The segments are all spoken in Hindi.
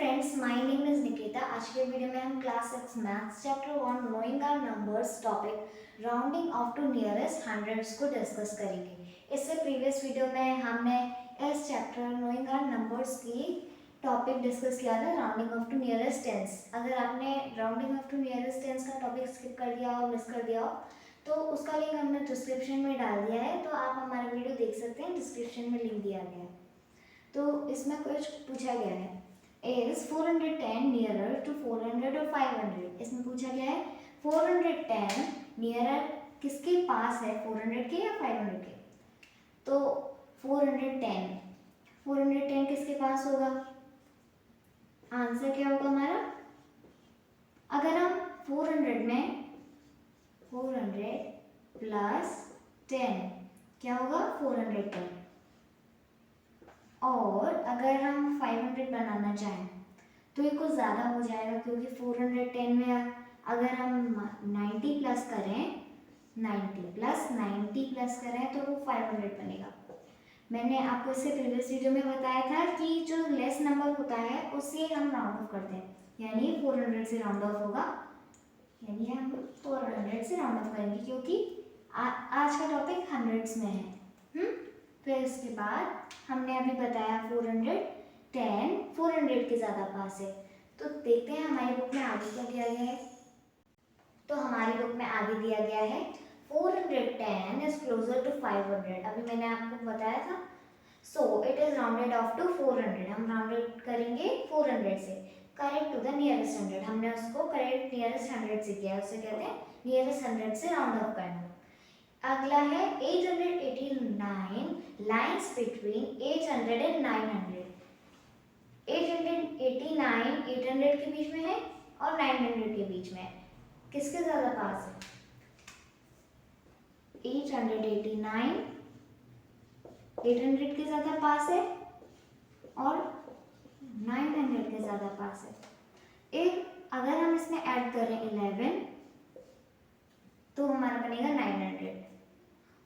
Friends, my name is Nikita. आज के वीडियो में हम class 6 maths chapter 1 knowing our numbers topic rounding off to nearest hundreds को डिस्कस करेंगे। इससे प्रीवियस वीडियो में हमने इस चैप्टर नोइंग आवर नंबर्स की टॉपिक डिस्कस किया था rounding off to nearest tens. अगर आपने rounding off to nearest tens का टॉपिक स्किप कर दिया हो, मिस कर दिया हो, तो उसका लिंक हमने डिस्क्रिप्शन में डाल दिया है, तो आप हमारा वीडियो देख सकते हैं। डिस्क्रिप्शन में लिंक दिया गया है। तो इसमें कुछ पूछा गया है, is 410 nearer to 400 or 500। इसमें पूछा गया है 410 नियरर किसके पास है, 400 के या 500 के। तो 410 किसके पास होगा, आंसर क्या होगा हमारा। अगर हम 400 में 400 प्लस 10 क्या होगा 410, और अगर हम 500 बनाना चाहें तो ये कुछ ज़्यादा हो जाएगा, क्योंकि 410 में अगर हम 90 प्लस करें, 90 प्लस करें तो वो 500 बनेगा। मैंने आपको इससे प्रीवियस वीडियो में बताया था कि जो लेस नंबर होता है उससे हम राउंड ऑफ करते हैं, यानी 400 से राउंड ऑफ होगा, यानी हम 400 से राउंड ऑफ करेंगे, क्योंकि आज का टॉपिक हंड्रेड्स में है। फिर इसके बाद हमने अभी बताया 400 के ज़्यादा पास है। तो देखते हैं हमारी बुक में आगे क्या दिया गया है। तो हमारी बुक में आगे दिया गया है 410 इज क्लोजर टू 500। अभी मैंने आपको बताया था। So it is rounded off to 400। हम राउंडेड करेंगे 400 से करेक्ट टू द नियरेस्ट 100। हमने उसको करेक्ट नियरेस्ट 100 से किया, उसे कहते हैं नियरेस्ट 100 से राउंड ऑफ करना। अगला है 889 लाइन्स बिटवीन 800 एंड 900। 889 800 के बीच में है और 900 के बीच में है। किसके ज़्यादा पास है, 889 800 के ज़्यादा पास है और 900 के ज़्यादा पास है। एक अगर हम इसमें ऐड करें 11 तो हमारा बनेगा 900,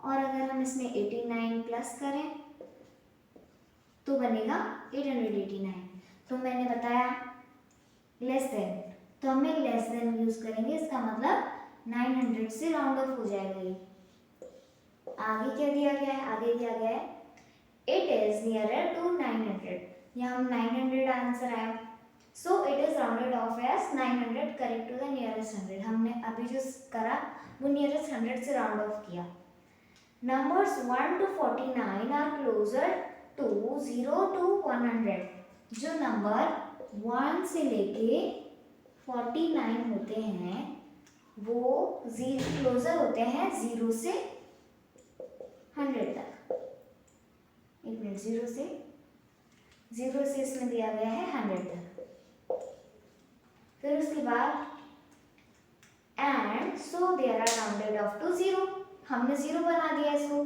और अगर हम इसमें 89 प्लस करें तो बनेगा 889। तो मैंने बताया लेस देन, तो हमें लेस देन यूज करेंगे, इसका मतलब 900 से राउंड ऑफ हो जाएगा ये। आगे क्या दिया गया है, आगे दिया गया है इट इज नियरर टू 900। यहाँ हम 900 आंसर आया, so it is rounded off as 900 correct to the nearest 100। हमने अभी जो करा वो नियरेस्ट 100 से राउंड ऑफ किया। Numbers 1 to 49 are closer to 0 to 100। जो नंबर 1 से लेके 49 होते हैं वो क्लोजर होते हैं 0 से 100 तक। एक मिनट, 0 से इसमें दिया गया है 100 तक। फिर उसके बाद and so they are rounded off to 0। हमने 0 बना दिया इसको।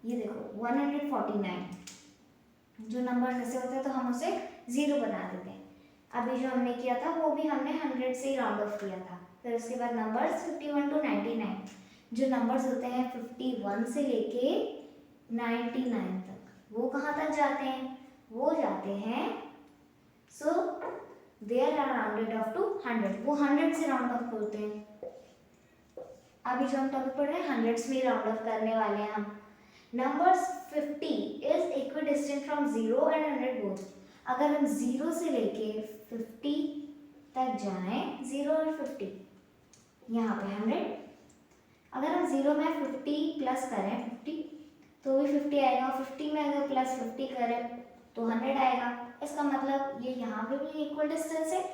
ये देखो 149 जो नंबर ऐसे होते हैं तो हम उसे 0 बना देते हैं। अभी जो हमने किया था वो भी हमने 100 से ही राउंड ऑफ किया था। फिर उसके बाद नंबर्स 51 टू 99, जो नंबर्स होते हैं 51 से लेके 99 तक, वो कहाँ तक जाते हैं, वो जाते हैं so there are rounded off to 100। वो 100 से राउंड ऑफ होते हैं। अभी जो हम टॉपिक पढ़ रहे हैं 100 में राउंड ऑफ करने वाले हैं हम। Numbers 50 is equidistant from 0 and 100 both. अगर हम 0 से लेके 50 तक जाएं, 0 और 50, यहाँ पे 100। अगर हम 0 में 50 प्लस करें 50 तो भी 50 आएगा, 50 में अगर प्लस 50 करें तो 100 आएगा। इसका मतलब ये यहाँ पे भी इक्वल डिस्टेंस है,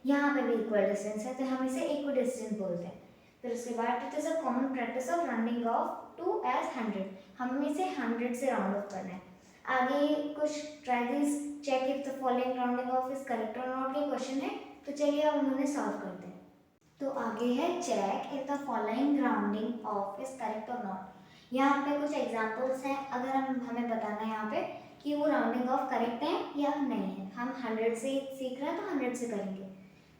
यहाँ पे भी इक्वल डिस्टेंस है, तो हम इसे इक्विडिस्टेंट बोलते हैं। फिर उसके बाद it is a common practice of rounding off to as 100। हमें इसे 100 से राउंड ऑफ करना है। आगे कुछ try this check if the following rounding off is correct और नॉट के क्वेश्चन है, तो चलिए अब उन्होंने सॉल्व करते हैं। तो आगे है check if the following rounding off is correct और नॉट। यहाँ पे कुछ एग्जाम्पल्स हैं, अगर हमें बताना है यहाँ पे कि वो राउंडिंग ऑफ करेक्ट है या नहीं है। हम 100 से सीख रहे हैं तो 100 से करेंगे।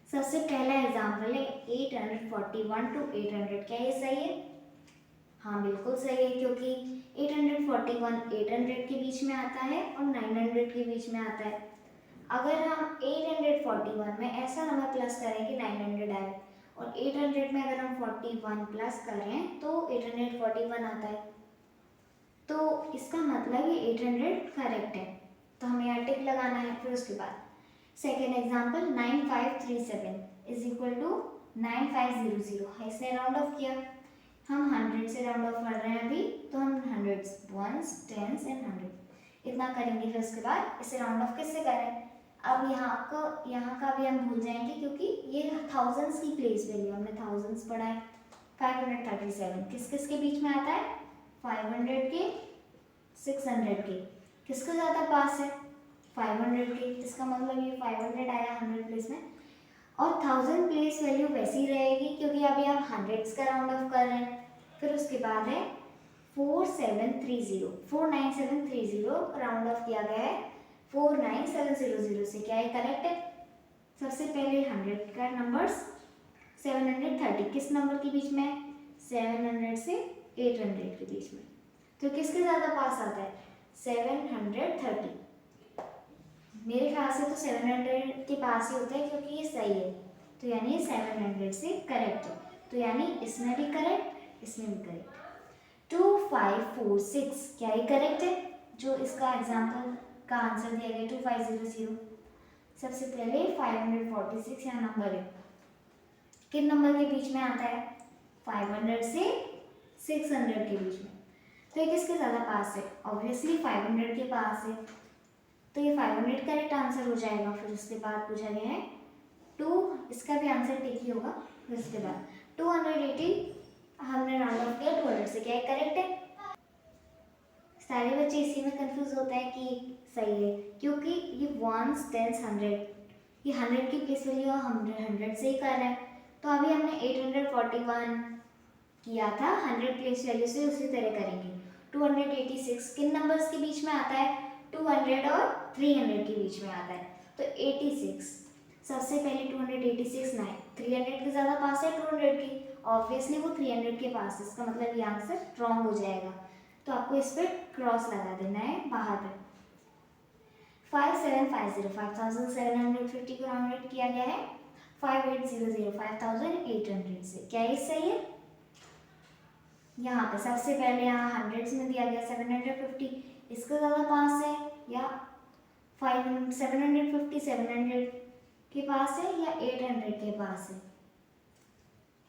सबसे पहला एग्जाम्पल है 841 टू 800। क्या ये सही है? हाँ बिल्कुल सही है, क्योंकि 841 800 के बीच में आता है और 900 के बीच में आता है। अगर हम 841 में ऐसा नंबर प्लस करें कि 900 आए और 800 में अगर हम 41 प्लस करें तो 841 आता है, तो इसका मतलब ये 800 करेक्ट है, तो हमें यहाँ टिक लगाना है। फिर उसके बाद second example 9537 is equal to 9500 इसने राउंड ऑफ किया, हम 100 से राउंड ऑफ कर रहे हैं अभी, तो हम हंड्रेड्स, वंस, टेंस एंड 100 इतना करेंगे। फिर उसके बाद इसे राउंड ऑफ किससे करें, अब यहाँ का भी हम भूल जाएंगे क्योंकि ये थाउजेंड्स की प्लेस वैल्यू, हमने थाउजेंड्स पढ़ा है। 537 किस किस के बीच में आता है, 500 के 600 के, किसका ज़्यादा पास है, 500 के, इसका मतलब ये 500 आया 100 प्लेस में, और 1000 प्लेस वैल्यू वैसी रहेगी क्योंकि अभी आप हंड्रेड्स का राउंड ऑफ कर रहे हैं। फिर उसके बाद है 49730 राउंड ऑफ किया गया है 49700 से, क्या ये करेक्ट है। सबसे पहले 100 का नंबर्स 730 किस नंबर के बीच में है, 700 से 800 के बीच में, तो किसके ज़्यादा पास आता है, 730। मेरे ख्याल से तो 700 के पास ही होता है क्योंकि ये सही है, तो यानी 700 से करेक्ट है, तो यानी इसमें भी करेक्ट, इसमें भी करेक्ट। 2546 क्या ये करेक्ट है, जो इसका एग्जाम्पल का आंसर दिया गया 2500। सबसे पहले 546 यहाँ नंबर है, किन नंबर के बीच में आता है, 500 से 600 के बीच में, तो ये किसके ज़्यादा पास है, ऑब्वियसली 500 के पास है, तो ये 500 करेक्ट आंसर हो जाएगा। फिर उसके बाद पूछा गया है 2, इसका भी आंसर ठीक ही होगा। फिर उसके बाद 280 हमने राउंड ऑफ किया 200 से, क्या करेक्ट है। सारे बच्चे इसी में कंफ्यूज होता है कि सही है क्योंकि ये वंस, टेंस, 100 ये 100 की प्लेस वैल्यू हम 100 से ही कर रहे हैं, तो अभी हमने 841 किया था 100 प्लेस वैल्यू से, उसी तरह करेंगे। 286 किन नंबर्स के बीच में आता है, 200 और 300 के बीच में आता है, तो 86 सबसे पहले 286 9 300 के ज़्यादा पास है 200 की, ऑब्वियसली वो 300 के पास है, इसका मतलब ये आंसर रॉन्ग हो जाएगा, तो आपको इस पर क्रॉस लगा देना है बाहर पे। 5750 5750 को राउंडेड किया गया है 5800 5800 से, क्या ये सही है। यहाँ पे सबसे पहले यहाँ हंड्रेड्स में दिया गया 750, इसका ज़्यादा पास है या 750 700 के पास है या 800 के पास है,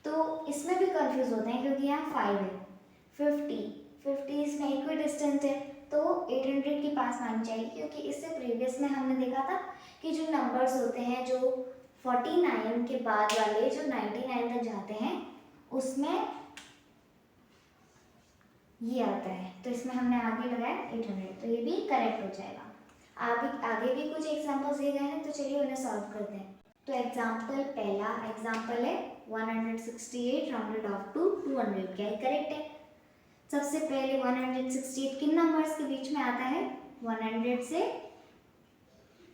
तो इसमें भी कंफ्यूज होते हैं क्योंकि यहाँ 5 है, 50 इसमें इक्वी डिस्टेंट है, तो 800 के पास मानी चाहिए क्योंकि इससे प्रीवियस में हमने देखा था कि जो नंबर्स होते हैं जो 49 के बाद वाले जो 99 तक जाते हैं उसमें ये आता है, तो इसमें हमने आगे लगाया 800, तो ये भी करेक्ट हो जाएगा। आगे भी कुछ एग्जांपल्स दिए गए हैं, तो चलिए उन्हें सॉल्व करते हैं। तो पहला एग्जांपल है 168 राउंडेड ऑफ टू 200, क्या ये करेक्ट है। सबसे पहले 168 किन नंबर्स के बीच में आता है, 100 से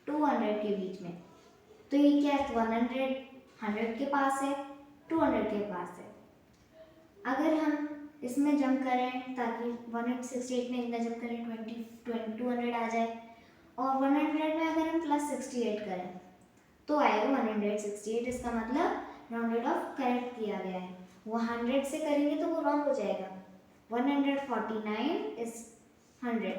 200 के बीच में, तो ये क्या है 100 के पास है 200 के पास है। अगर हम इसमें जंप करें ताकि 168 में इतना जंप करें 200 आ जाए, और 100 में अगर हम प्लस 68 करें तो आएगा 168, इसका मतलब राउंडेड ऑफ करेक्ट किया गया है। वो 100 से करेंगे तो वो रॉन्ग हो जाएगा, 149 इज 100,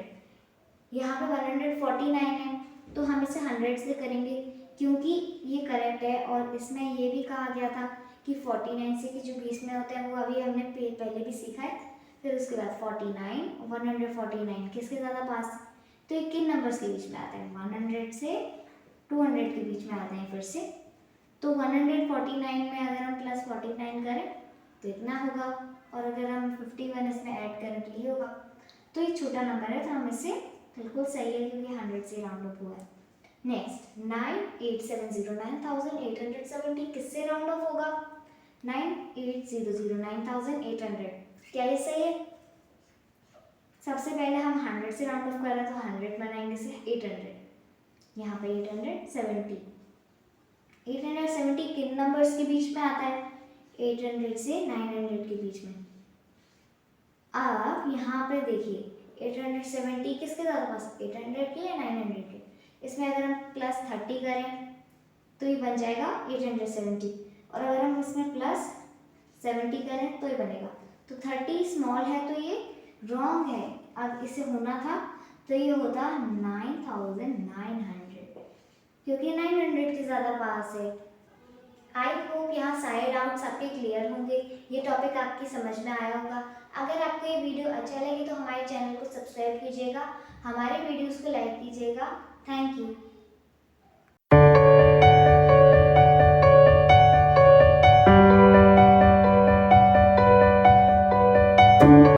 यहाँ पे 149 है तो हम इसे 100 से करेंगे क्योंकि ये करेक्ट है, और इसमें ये भी कहा गया था कि 49 से कि जो 20 में होते हैं वो अभी हमने पहले भी सीखा है। फिर उसके बाद 49 149 किसके ज़्यादा पास, तो ये किन नंबर्स के बीच में आता है, 100 से 200 के बीच में आते हैं फिर से, तो 149 में अगर हम प्लस 49 करें तो इतना होगा, और अगर हम 51 इसमें ऐड करें तो ये होगा, तो ये छोटा नंबर है तो हम इसे बिल्कुल सही है क्योंकि 100 से राउंड अप हुआ है। नेक्स्ट 9870 9870 किससे राउंड ऑफ होगा, 9800 9800, क्या ये सही है। सबसे पहले हम 100 से राउंड ऑफ कर रहे हैं तो 100 बनाएंगे से 800, यहाँ पे 870 किन नंबर्स के बीच में आता है, 800 से 900 के बीच में। अब यहाँ पे देखिए 870 किसके ज़्यादा पास, 800 के या 900 के, इसमें अगर हम प्लस 30 करें तो ये बन जाएगा 870, और अगर हम इसमें प्लस 70 करें तो ये बनेगा। तो 30 स्मॉल है तो ये रॉन्ग है, अब इसे होना था तो ये होता 9900, क्योंकि 900 के ज़्यादा पास है। आई होप यहाँ सारे डाउट्स आपके क्लियर होंगे, ये टॉपिक आपकी समझ में आया होगा। अगर आपको ये वीडियो अच्छा लगे तो हमारे चैनल को सब्सक्राइब कीजिएगा, हमारे वीडियोस को लाइक कीजिएगा। Thank you.